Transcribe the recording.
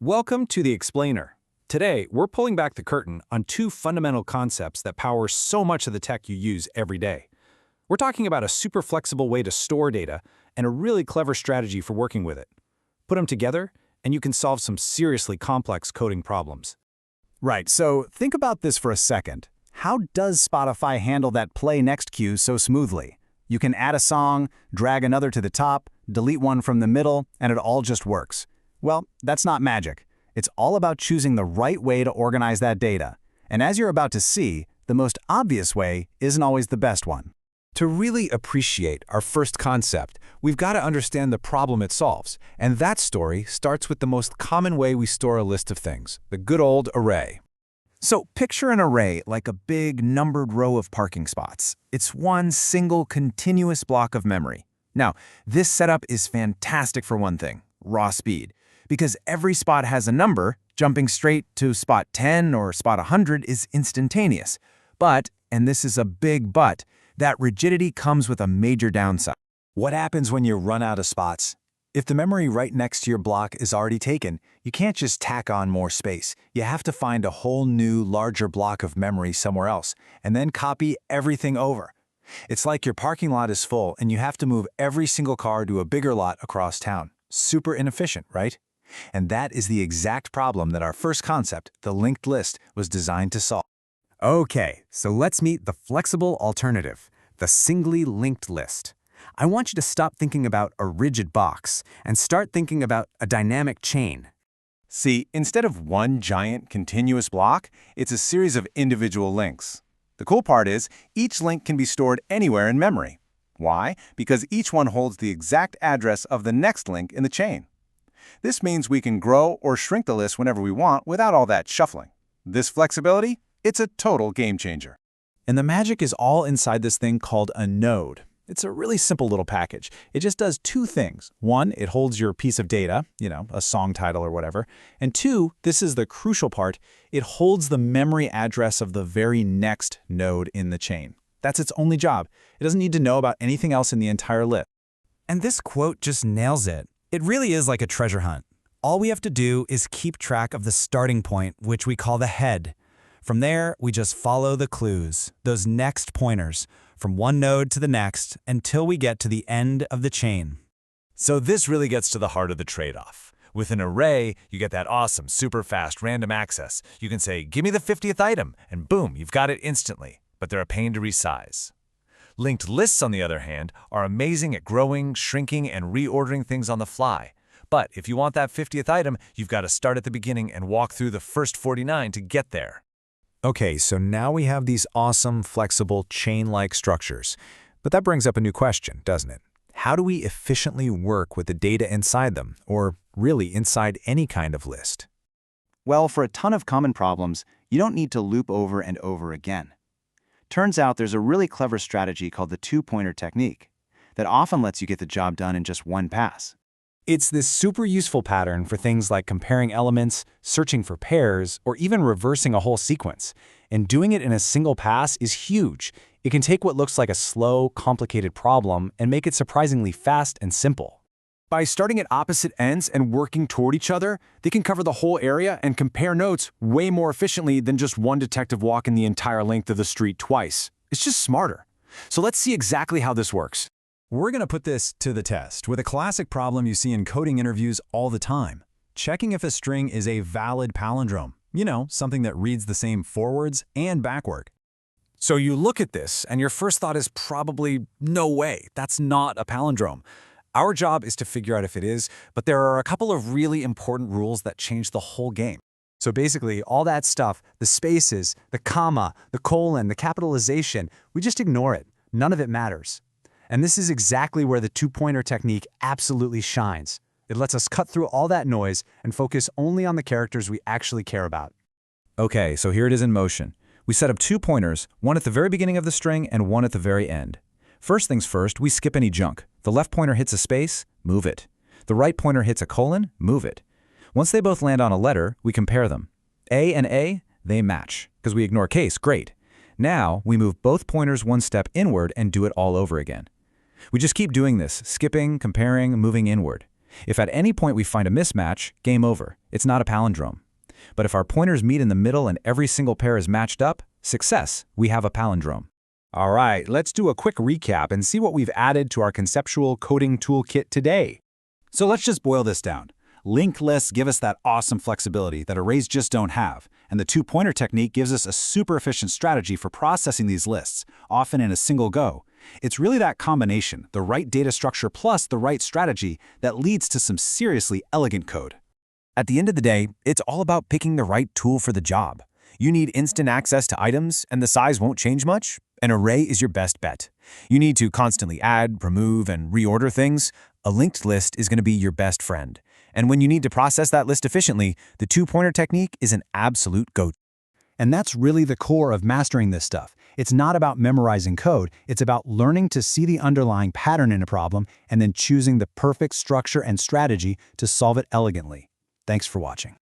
Welcome to The Explainer. Today, we're pulling back the curtain on two fundamental concepts that power so much of the tech you use every day. We're talking about a super flexible way to store data and a really clever strategy for working with it. Put them together, and you can solve some seriously complex coding problems. Right, so think about this for a second. How does Spotify handle that play next cue so smoothly? You can add a song, drag another to the top, delete one from the middle, and it all just works. Well, that's not magic. It's all about choosing the right way to organize that data. And as you're about to see, the most obvious way isn't always the best one. To really appreciate our first concept, we've got to understand the problem it solves, and that story starts with the most common way we store a list of things, the good old array. So picture an array like a big numbered row of parking spots. It's one single continuous block of memory. Now, this setup is fantastic for one thing, raw speed. Because every spot has a number, jumping straight to spot 10 or spot 100 is instantaneous. But, and this is a big but, that rigidity comes with a major downside. What happens when you run out of spots? If the memory right next to your block is already taken, you can't just tack on more space. You have to find a whole new, larger block of memory somewhere else, and then copy everything over. It's like your parking lot is full and you have to move every single car to a bigger lot across town. Super inefficient, right? And that is the exact problem that our first concept, the linked list, was designed to solve. Okay, so let's meet the flexible alternative, the singly linked list. I want you to stop thinking about a rigid box and start thinking about a dynamic chain. See, instead of one giant continuous block, it's a series of individual links. The cool part is, each link can be stored anywhere in memory. Why? Because each one holds the exact address of the next link in the chain. This means we can grow or shrink the list whenever we want without all that shuffling. This flexibility, it's a total game changer. And the magic is all inside this thing called a node. It's a really simple little package. It just does two things. One, it holds your piece of data, a song title or whatever. And two, this is the crucial part, it holds the memory address of the very next node in the chain. That's its only job. It doesn't need to know about anything else in the entire list. And this quote just nails it. It really is like a treasure hunt. All we have to do is keep track of the starting point, which we call the head. From there, we just follow the clues, those next pointers, from one node to the next until we get to the end of the chain. So this really gets to the heart of the trade-off. With an array, you get that awesome, super fast random access. You can say, give me the 50th item, and boom, you've got it instantly. But they're a pain to resize. Linked lists, on the other hand, are amazing at growing, shrinking, and reordering things on the fly. But if you want that 50th item, you've got to start at the beginning and walk through the first 49 to get there. Okay, so now we have these awesome, flexible, chain-like structures. But that brings up a new question, doesn't it? How do we efficiently work with the data inside them, or really inside any kind of list? Well, for a ton of common problems, you don't need to loop over and over again. Turns out there's a really clever strategy called the two-pointer technique that often lets you get the job done in just one pass. It's this super useful pattern for things like comparing elements, searching for pairs, or even reversing a whole sequence. And doing it in a single pass is huge. It can take what looks like a slow, complicated problem and make it surprisingly fast and simple. By starting at opposite ends and working toward each other, they can cover the whole area and compare notes way more efficiently than just one detective walking the entire length of the street twice. It's just smarter. So let's see exactly how this works. We're going to put this to the test with a classic problem you see in coding interviews all the time. Checking if a string is a valid palindrome. Something that reads the same forwards and backward. So you look at this, and your first thought is probably, no way, that's not a palindrome. Our job is to figure out if it is, but there are a couple of really important rules that change the whole game. So basically, all that stuff, the spaces, the comma, the colon, the capitalization, we just ignore it. None of it matters. And this is exactly where the two-pointer technique absolutely shines. It lets us cut through all that noise and focus only on the characters we actually care about. Okay, so here it is in motion. We set up 2 pointers, one at the very beginning of the string and one at the very end. First things first, we skip any junk. The left pointer hits a space, move it. The right pointer hits a colon, move it. Once they both land on a letter, we compare them. A and A, they match. Because we ignore case, great. Now, we move both pointers one step inward and do it all over again. We just keep doing this, skipping, comparing, moving inward. If at any point we find a mismatch, game over. It's not a palindrome. But if our pointers meet in the middle and every single pair is matched up, success, we have a palindrome. All right, let's do a quick recap and see what we've added to our conceptual coding toolkit today. So let's just boil this down. Linked lists give us that awesome flexibility that arrays just don't have, and the two-pointer technique gives us a super efficient strategy for processing these lists, often in a single go. It's really that combination, the right data structure plus the right strategy, that leads to some seriously elegant code. At the end of the day, it's all about picking the right tool for the job. You need instant access to items, and the size won't change much? An array is your best bet. You need to constantly add, remove, and reorder things? A linked list is going to be your best friend. And when you need to process that list efficiently, the two-pointer technique is an absolute go-to. And that's really the core of mastering this stuff. It's not about memorizing code, it's about learning to see the underlying pattern in a problem and then choosing the perfect structure and strategy to solve it elegantly. Thanks for watching.